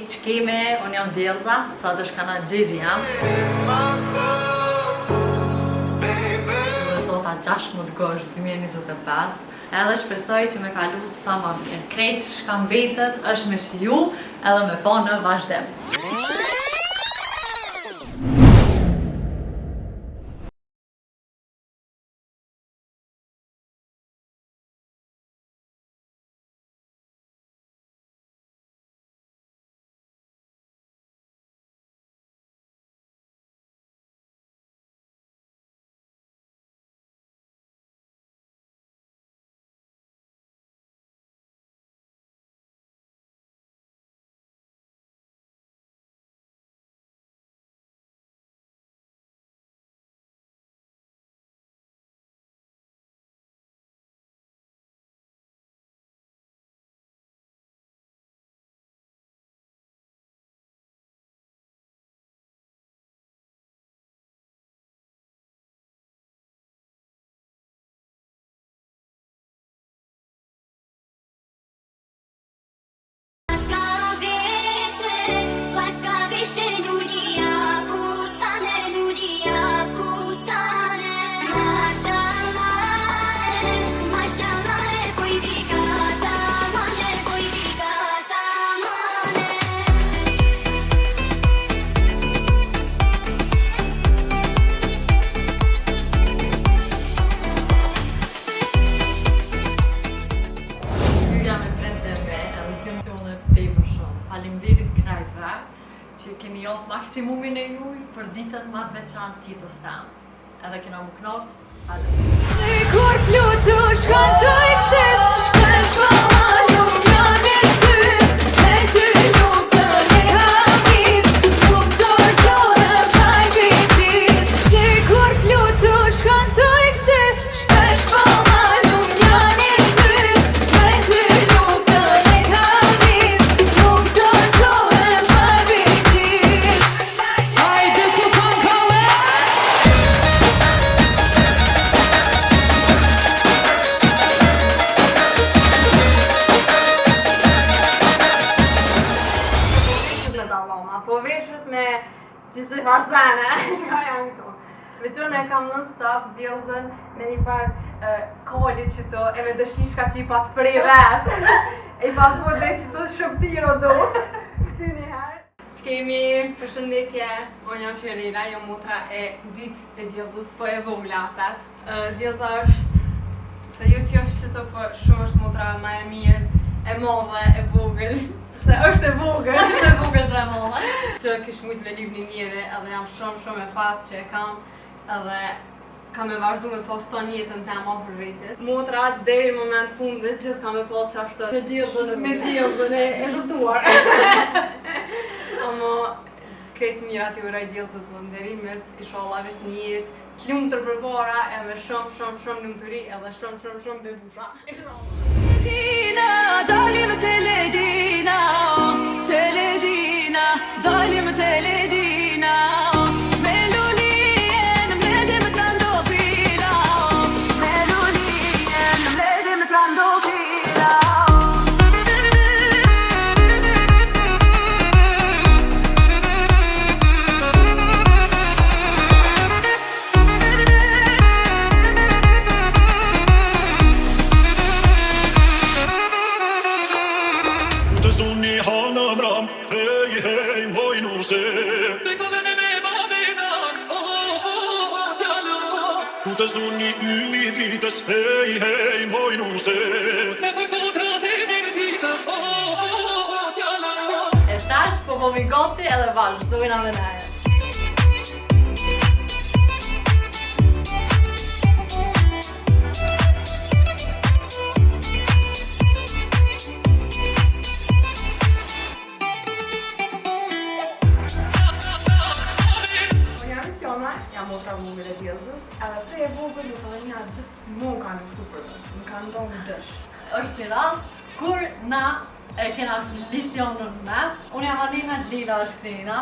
Ç'kemi, unë jam Djelza, sa të shkana Gjegji jam. Dota 16 gosht 2025, edhe shpresoj që me kalu sa ma mirë. Krejt që shka mbetet është me shiju edhe me po në vazhdim. Që keni jonë maksimumin e juj për ditën ma të veçantë tjetës tem. Edhe kena më knot, adem. Kur flutur shkon të iksit, shpesh po malum janë e sy, me ty luftën e hamis, nuk dorëzonë kaj vitis. Si kur flutur shkon të iksit, shpesh po malum janë e sy, me ty luftën e hamis, nuk dorëzonë kaj vitis. Hajde të këngële! Po veshët me qësë farsane, shka janë këto. Veqon e kam non-stop Djelzën me një farë kolli qëto e me dëshishka që i pat prej vetë. E i pat po dhe qëto shëptiro do. Ty njëherë. Që kemi përshëndetje, unë jam Sherila, jam motra e dytë e Djelzës, po e voglatet. Djelza është, se ju që është qëto, po shumë është motra ma e mirë, e modhe, e vogël. Se është e vogël. është e vogël se e mollë. Që kish mujt me liv një njëre edhe jam shumë e fatë që e kam edhe kam me vazhdu me poston jetën tema për vetit. Motra deri në moment fundit gjithë kam me postë që ashtë me Djelzën e rëtuar. Amo krejt mirat i uraj Djelzës në nderimet, inshallah vesh një jetë t'lumtër përpara e me shumë lumturi edhe shumë bebusha. Teledina, dalim teledina, teledina, dalim teledina. Melolien, mledim trandofila, melolien, mledim trandofila. Sunni hanam ram, hey, moj nuse. Te kodene me babinan, tjalo. Te sunni ymi vites, hey, moj nuse. Te kodra te vites, tjalo. E tash, po mi goti edhe vazhdojna me neje. Jam motra vogël e Djelzës, edhe prej e vogël më të dhe nja gjithë më kanë këtu për më kanë ndonë dësh. Është një rast, kur na e kena lision në mes, unë jam Alina, Lila është Krina,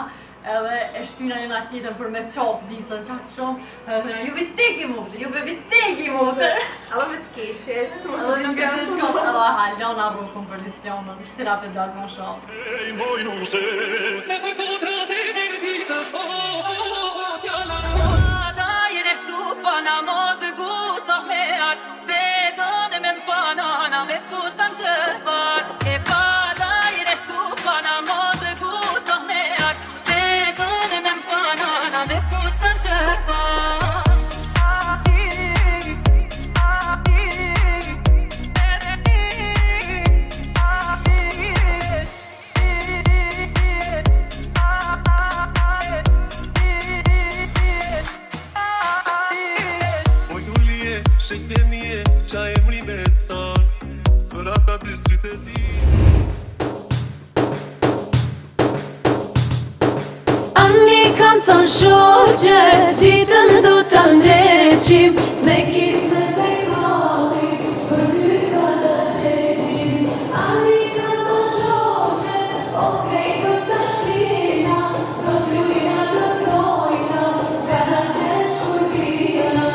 edhe e shtyna njëna tjetër për me qopë disën qatë shumë, edhe thëna, ju bisteki mutër, ju be bisteki mutër. Alla me qkeshit. Edhe nuk e të shkot, edhe halona rukën për listionën, shtira për dalë më shumë. Ei, moi non se ne potrà dividitas, chiala. Dai eres tu panamos gut of merak se done men panana me fustan të bak e pa dai eres tu panamos gut of merak se done men panana me fustan të bak Qa emri me ton për ata dy sytë e zi Ani kam thënë shoqe, ditën do të ndreqim me kisme me kalli, për ty ka të qeqim Ani kam thënë shoqe, o krejtë të shkina, do t'lujna do t'lojna, ka në qesh kur t'ina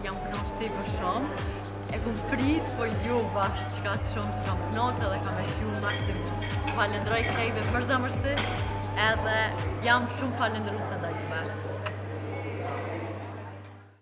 jam punon shtepër shumë, e kum prit po ju bashkë që ka të shumë që kam punot edhe kam e shiu maksimum. Falenderoj krejve për zëmërsisht edhe jam shumë falendëruese ndaj